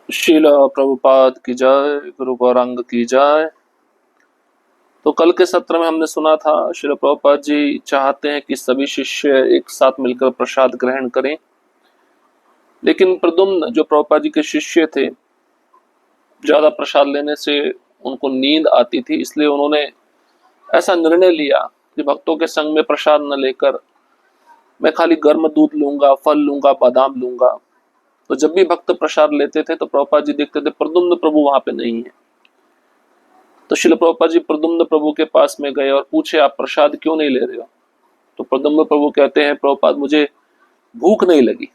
शीला प्रभुपाद की जय, गुरु गौरांग की जय। तो कल के सत्र में हमने सुना था श्रील प्रभुपाद जी चाहते हैं कि सभी शिष्य एक साथ मिलकर प्रसाद ग्रहण करें, लेकिन प्रद्युम्न जो प्रभुपाद जी के शिष्य थे, ज्यादा प्रसाद लेने से उनको नींद आती थी, इसलिए उन्होंने ऐसा निर्णय लिया कि भक्तों के संग में प्रसाद न लेकर मैं खाली गर्म दूध लूंगा, फल लूंगा, बादाम लूंगा। तो जब भी भक्त प्रसाद लेते थे तो प्रभुपाद जी देखते थे प्रद्युम्न प्रभु वहां पे नहीं है। तो श्रील प्रभुपाद जी प्रद्युम्न प्रभु के पास में गए और पूछे, आप प्रसाद क्यों नहीं ले रहे हो? तो प्रद्युम्न प्रभु कहते हैं, प्रभुपाद मुझे भूख नहीं लगी।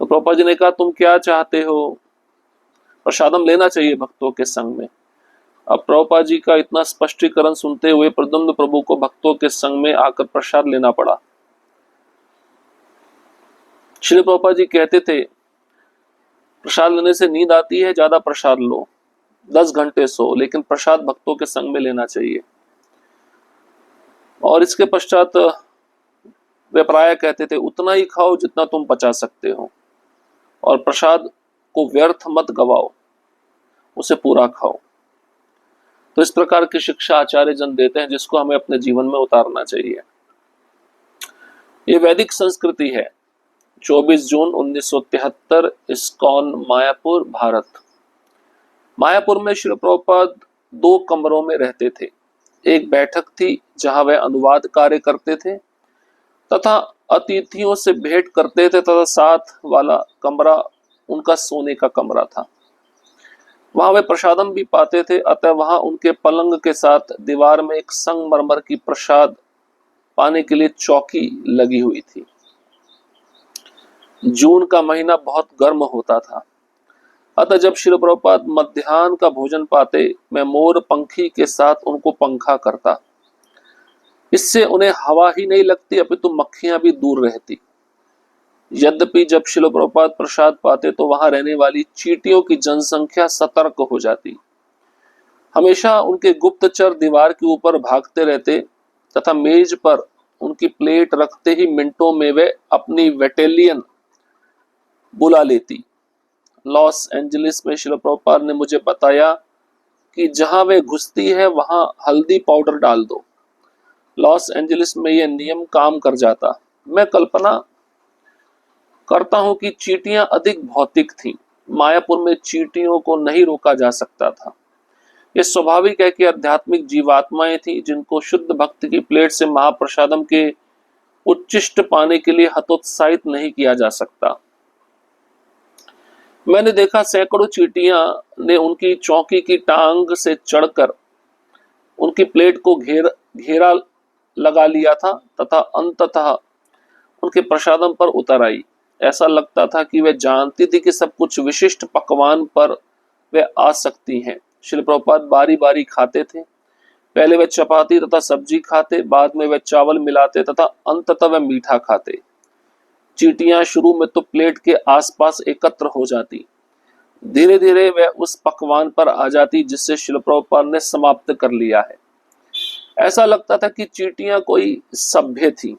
तो प्रभुपाद जी ने कहा, तुम क्या चाहते हो? प्रसादम लेना चाहिए भक्तों के संग में। अब प्रभुपाद जी का इतना स्पष्टीकरण सुनते हुए प्रद्युम्न प्रभु को भक्तों के संग में आकर प्रसाद लेना पड़ा। श्री प्रभुपाद जी कहते थे, प्रसाद लेने से नींद आती है, ज्यादा प्रसाद लो, 10 घंटे सो, लेकिन प्रसाद भक्तों के संग में लेना चाहिए। और इसके पश्चात वे प्राय कहते थे, उतना ही खाओ जितना तुम पचा सकते हो, और प्रसाद को व्यर्थ मत गवाओ, उसे पूरा खाओ। तो इस प्रकार की शिक्षा आचार्य जन देते हैं, जिसको हमें अपने जीवन में उतारना चाहिए। ये वैदिक संस्कृति है। 24 जून 1973, इस्कॉन, मायापुर, भारत। मायापुर में श्री प्रभुपाद 2 कमरों में रहते थे। एक बैठक थी जहां वह अनुवाद कार्य करते थे तथा अतिथियों से भेंट करते थे, तथा साथ वाला कमरा उनका सोने का कमरा था। वहां वे प्रसादम भी पाते थे, अतः वहां उनके पलंग के साथ दीवार में एक संगमरमर की प्रसाद पाने के लिए चौकी लगी हुई थी। जून का महीना बहुत गर्म होता था, अतः जब श्री प्रभुपाद मध्याह्न का भोजन पाते, मैं मोर पंखी के साथ उनको पंखा करता। इससे उन्हें हवा ही नहीं लगती, अपितु मक्खियां भी दूर रहती। यद्यपि जब श्रील प्रभुपाद प्रसाद पाते तो वहां रहने वाली चींटियों की जनसंख्या सतर्क हो जाती। हमेशा उनके गुप्तचर दीवार के ऊपर भागते रहते तथा मेज पर उनकी प्लेट रखते ही मिनटों में वे अपनी वेटेलियन बुला लेती। लॉस एंजलिस में श्रील प्रभुपाद ने मुझे बताया कि जहां वे घुसती है वहां हल्दी पाउडर डाल दो। लॉस एंजलिस में यह नियम काम कर जाता। मैं कल्पना करता हूं कि चींटियां अधिक भौतिक थीं। मायापुर में चींटियों को नहीं रोका जा सकता था। यह स्वाभाविक है कि आध्यात्मिक जीवात्माएं थीं, जिनको शुद्ध भक्त की प्लेट से महाप्रसादम के उच्चिष्ट पाने के लिए हतोत्साहित नहीं किया जा सकता। मैंने देखा सैकड़ों चींटियां ने उनकी चौकी की टांग से चढ़कर उनकी प्लेट को घेरा लगा लिया था तथा अंततः उनके प्रसादम पर उतर आई। ऐसा लगता था कि वे जानती थी कि सब कुछ विशिष्ट पकवान पर वे आ सकती हैं। श्री प्रभुपाद बारी बारी खाते थे। पहले वे चपाती तथा सब्जी खाते, बाद में वे चावल मिलाते तथा अंततः वे मीठा खाते। चींटियां शुरू में तो प्लेट के आसपास एकत्र हो जाती, धीरे धीरे वे उस पकवान पर आ जाती जिससे श्री प्रभुपाद ने समाप्त कर लिया है। ऐसा लगता था कि चींटियां कोई सभ्य थी।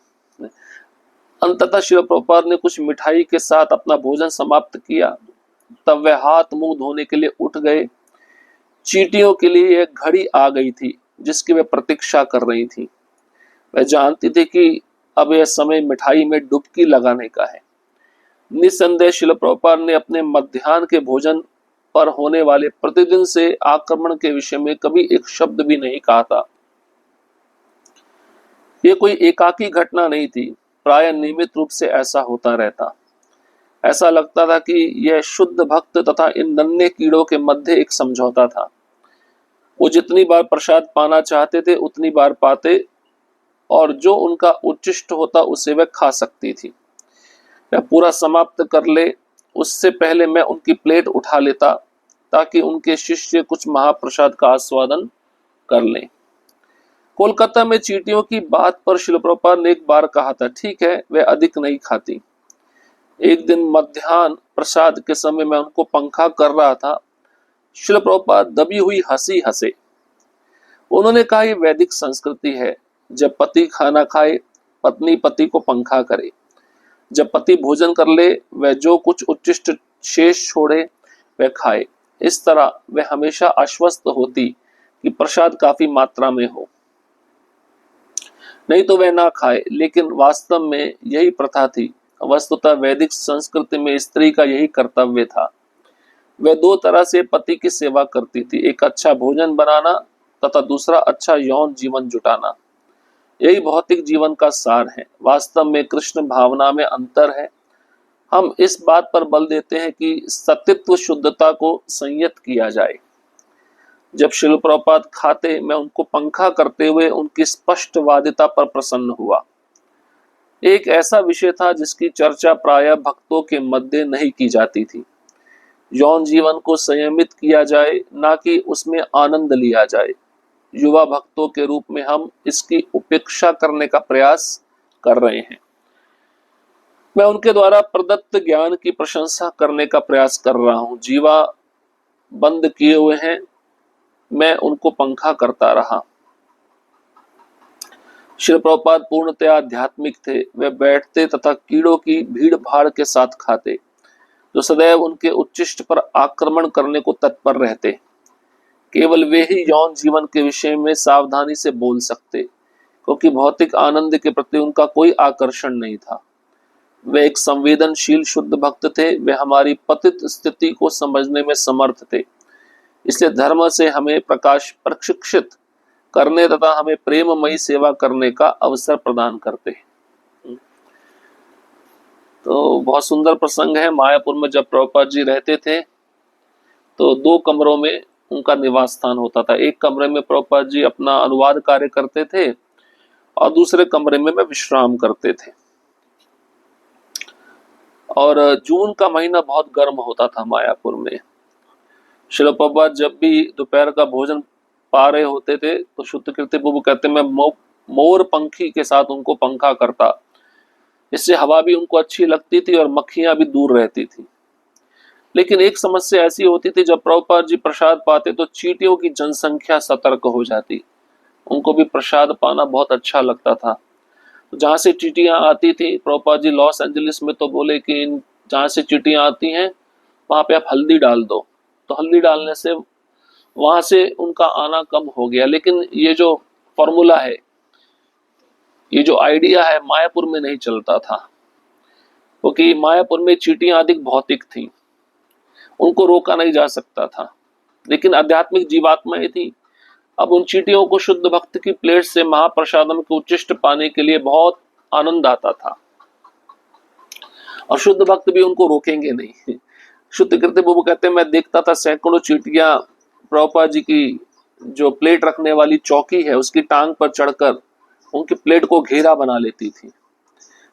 अंततः श्री प्रभुपाद ने कुछ मिठाई के साथ अपना भोजन समाप्त किया, तब वे हाथ मुंह धोने के लिए उठ गए। चींटियों के लिए एक घड़ी आ गई थी जिसकी वे प्रतीक्षा कर रही थी। वे जानती थी कि अब यह समय मिठाई में डुबकी लगाने का है। निस्संदेह श्री प्रभुपाद ने अपने मध्याह्न के भोजन पर होने वाले प्रतिदिन से आक्रमण के विषय में कभी एक शब्द भी नहीं कहा था। यह कोई एकाकी घटना नहीं थी, प्राय नियमित रूप से ऐसा होता रहता। ऐसा लगता था कि यह शुद्ध भक्त तथा इन नन्हे कीड़ों के मध्य एक समझौता था। वो जितनी बार प्रसाद पाना चाहते थे उतनी बार पाते, और जो उनका उच्चिष्ट होता उसे वह खा सकती थी। वह पूरा समाप्त कर ले उससे पहले मैं उनकी प्लेट उठा लेता, ताकि उनके शिष्य कुछ महाप्रसाद का आस्वादन कर लें। कोलकाता में चींटियों की बात पर श्रील प्रभुपाद ने एक बार कहा था, ठीक है, वे अधिक नहीं खाती। एक दिन मध्याह्न प्रसाद के समय मैं उनको पंखा कर रहा था। श्रील प्रभुपाद दबी हुई हंसी हंसे। उन्होंने कहा, यह वैदिक संस्कृति है। जब पति खाना खाए, पत्नी पति को पंखा करे। जब पति भोजन कर ले, वह जो कुछ उच्चिष्ट शेष छोड़े, वह खाए। इस तरह वह हमेशा आश्वस्त होती कि प्रसाद काफी मात्रा में हो, नहीं तो वह ना खाए। लेकिन वास्तव में यही प्रथा थी। वस्तुतः वैदिक संस्कृति में स्त्री का यही कर्तव्य था। वह दो तरह से पति की सेवा करती थी, एक अच्छा भोजन बनाना तथा दूसरा अच्छा यौन जीवन जुटाना। यही भौतिक जीवन का सार है। वास्तव में कृष्ण भावना में अंतर है। हम इस बात पर बल देते हैं कि सतित्व शुद्धता को संयत किया जाए। जब शिल प्रपात खाते, मैं उनको पंखा करते हुए उनकी स्पष्टवादिता पर प्रसन्न हुआ। एक ऐसा विषय था जिसकी चर्चा प्रायः भक्तों के मध्य नहीं की जाती थी। यौन जीवन को संयमित किया जाए, ना कि उसमें आनंद लिया जाए। युवा भक्तों के रूप में हम इसकी उपेक्षा करने का प्रयास कर रहे हैं। मैं उनके द्वारा प्रदत्त ज्ञान की प्रशंसा करने का प्रयास कर रहा हूं। जीवा बंद किए हुए हैं, मैं उनको पंखा करता रहा। श्री प्रभुपाद पूर्णतया आध्यात्मिक थे। वे बैठते तथा कीड़ों की भीड़ भाड़ के साथ खाते, जो सदैव उनके उच्चिष्ट पर आक्रमण करने को तत्पर रहते। केवल वे ही यौन जीवन के विषय में सावधानी से बोल सकते, क्योंकि भौतिक आनंद के प्रति उनका कोई आकर्षण नहीं था। वे एक संवेदनशील शुद्ध भक्त थे। वे हमारी पतित स्थिति को समझने में समर्थ थे, इसलिए धर्म से हमें प्रकाश प्रशिक्षित करने तथा हमें प्रेममयी सेवा करने का अवसर प्रदान करते हैं। तो बहुत सुंदर प्रसंग है। मायापुर में जब प्रभुपाद जी रहते थे तो दो कमरों में उनका निवास स्थान होता था। एक कमरे में प्रभुपाद जी अपना अनुवाद कार्य करते थे और दूसरे कमरे में विश्राम करते थे। और जून का महीना बहुत गर्म होता था मायापुर में। श्रील प्रभुपाद जब भी दोपहर का भोजन पा रहे होते थे तो शुद्ध कीर्ति प्रभु कहते, मैं मोर पंखी के साथ उनको पंखा करता। इससे हवा भी उनको अच्छी लगती थी और मक्खियां भी दूर रहती थी। लेकिन एक समस्या ऐसी होती थी, जब प्रभुपाद जी प्रसाद पाते तो चींटियों की जनसंख्या सतर्क हो जाती। उनको भी प्रसाद पाना बहुत अच्छा लगता था। जहां से चींटियां आती थी, प्रभुपाद जी लॉस एंजलिस में तो बोले कि इन जहां से चींटियां आती हैं वहां पे आप हल्दी डाल दो। तो हल्दी डालने से वहां से उनका आना कम हो गया। लेकिन ये जो फॉर्मूला है, ये जो आइडिया है, मायापुर में नहीं चलता था, क्योंकि मायापुर में चींटियां अधिक भौतिक थी, उनको रोका नहीं जा सकता था। लेकिन आध्यात्मिक जीवात्माएं थी। अब उन चींटियों को शुद्ध भक्त की प्लेट से महाप्रसादम के उच्चिष्ट पाने के लिए बहुत आनंद आता था, और शुद्ध भक्त भी उनको रोकेंगे नहीं। शुद्ध कीर्ति बाबू कहते हैं, मैं देखता था सैकड़ों चींटियां प्रभुपाद जी की जो प्लेट रखने वाली चौकी है उसकी टांग पर चढ़कर उनकी प्लेट को घेरा बना लेती थी,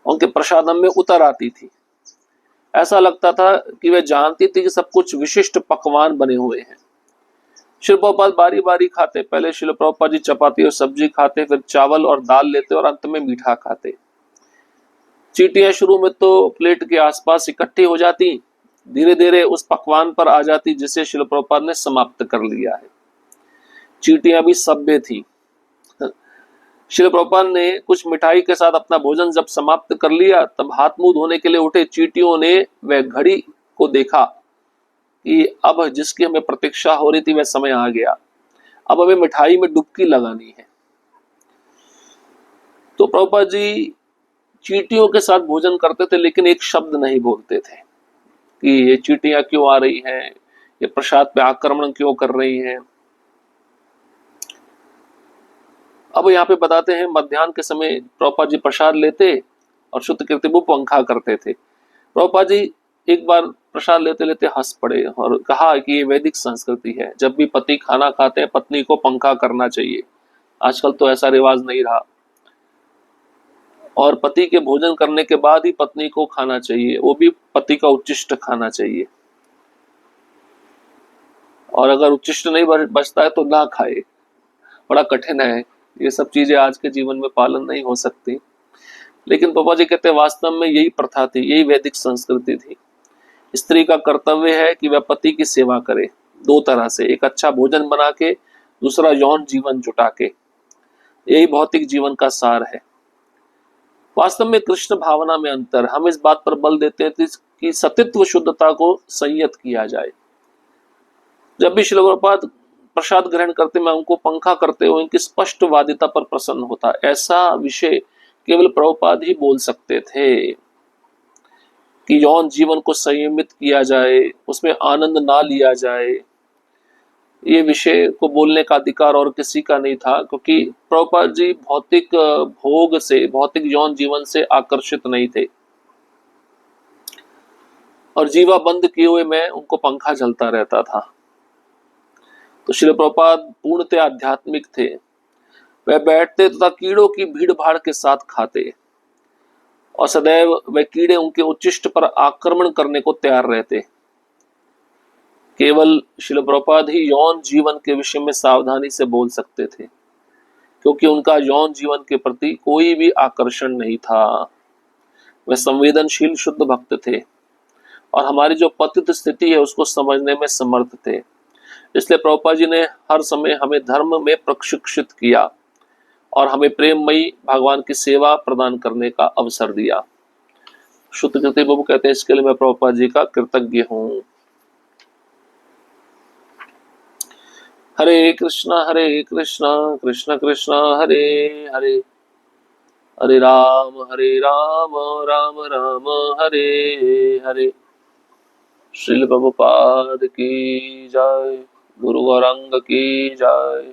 उनके प्रसादम में उतर आती थी। ऐसा लगता था कि वे जानती थी कि सब कुछ विशिष्ट पकवान बने हुए हैं। शिल प्रभुपाद बारी बारी खाते। पहले शिल प्रभुपाद जी चपाती और सब्जी खाते, फिर चावल और दाल लेते और अंत में मीठा खाते। चींटियां शुरू में तो प्लेट के आसपास इकट्ठी हो जाती, धीरे धीरे उस पकवान पर आ जाती जिसे शिल प्रभुपाद ने समाप्त कर लिया है। चींटियां भी सभ्य थी। शिल प्रभुपाद ने कुछ मिठाई के साथ अपना भोजन जब समाप्त कर लिया, तब हाथ मुंह धोने के लिए उठे। चींटियों ने वह घड़ी को देखा कि अब जिसकी हमें प्रतीक्षा हो रही थी वह समय आ गया, अब हमें मिठाई में डुबकी लगानी है। तो प्रभुपाद जी चींटियों के साथ भोजन करते थे, लेकिन एक शब्द नहीं बोलते थे कि ये चींटियां क्यों आ रही हैं, ये प्रसाद पे आक्रमण क्यों कर रही हैं। अब यहाँ पे बताते हैं, मध्याह्न के समय प्रभुपाद जी प्रसाद लेते और शुद्ध कीर्ति वो पंखा करते थे। प्रभुपाद जी एक बार प्रसाद लेते लेते हंस पड़े और कहा कि ये वैदिक संस्कृति है, जब भी पति खाना खाते हैं पत्नी को पंखा करना चाहिए। आजकल तो ऐसा रिवाज नहीं रहा, और पति के भोजन करने के बाद ही पत्नी को खाना चाहिए, वो भी पति का उच्चिष्ट खाना चाहिए। और अगर उच्चिष्ट नहीं बचता है तो ना खाए। बड़ा कठिन है, ये सब चीजें आज के जीवन में पालन नहीं हो सकती। लेकिन पापा जी कहते हैं वास्तव में यही प्रथा थी, यही वैदिक संस्कृति थी। स्त्री का कर्तव्य है कि वह पति की सेवा करे, दो तरह से, एक अच्छा भोजन बना के, दूसरा यौन जीवन जुटा के। यही भौतिक जीवन का सार है। वास्तव में कृष्ण भावना में अंतर। हम इस बात पर बल देते हैं कि सतित्व शुद्धता को संयत किया जाए। जब भी श्रील प्रभुपाद प्रसाद ग्रहण करते, मैं उनको पंखा करते हुए इनकी स्पष्ट वादिता पर प्रसन्न होता। ऐसा विषय केवल प्रभुपाद ही बोल सकते थे कि यौन जीवन को संयमित किया जाए, उसमें आनंद ना लिया जाए। ये विषय को बोलने का अधिकार और किसी का नहीं था, क्योंकि प्रभुपाद जी भौतिक भोग से, भौतिक यौन जीवन से आकर्षित नहीं थे। और जीवा बंद किए हुए मैं उनको पंखा झलता रहता था। तो श्रील प्रभुपाद पूर्णतः आध्यात्मिक थे। वह बैठते तथा कीड़ों की भीड़ भाड़ के साथ खाते, और सदैव वह कीड़े उनके उच्चिष्ट पर आक्रमण करने को तैयार रहते। केवल श्रील प्रभुपाद ही यौन जीवन के विषय में सावधानी से बोल सकते थे, क्योंकि उनका यौन जीवन के प्रति कोई भी आकर्षण नहीं था। वह संवेदनशील शुद्ध भक्त थे और हमारी जो पतित स्थिति है उसको समझने में समर्थ थे। इसलिए प्रभुपाद जी ने हर समय हमें धर्म में प्रशिक्षित किया और हमें प्रेममयी भगवान की सेवा प्रदान करने का अवसर दिया। शुद्ध कीर्ति बाबू कहते हैं, इसके लिए मैं प्रभुपाद जी का कृतज्ञ हूँ। हरे कृष्णा कृष्ण कृष्ण हरे हरे, हरे राम राम राम हरे हरे। श्रील प्रभुपाद की जय, गुरु गौरांग की जय।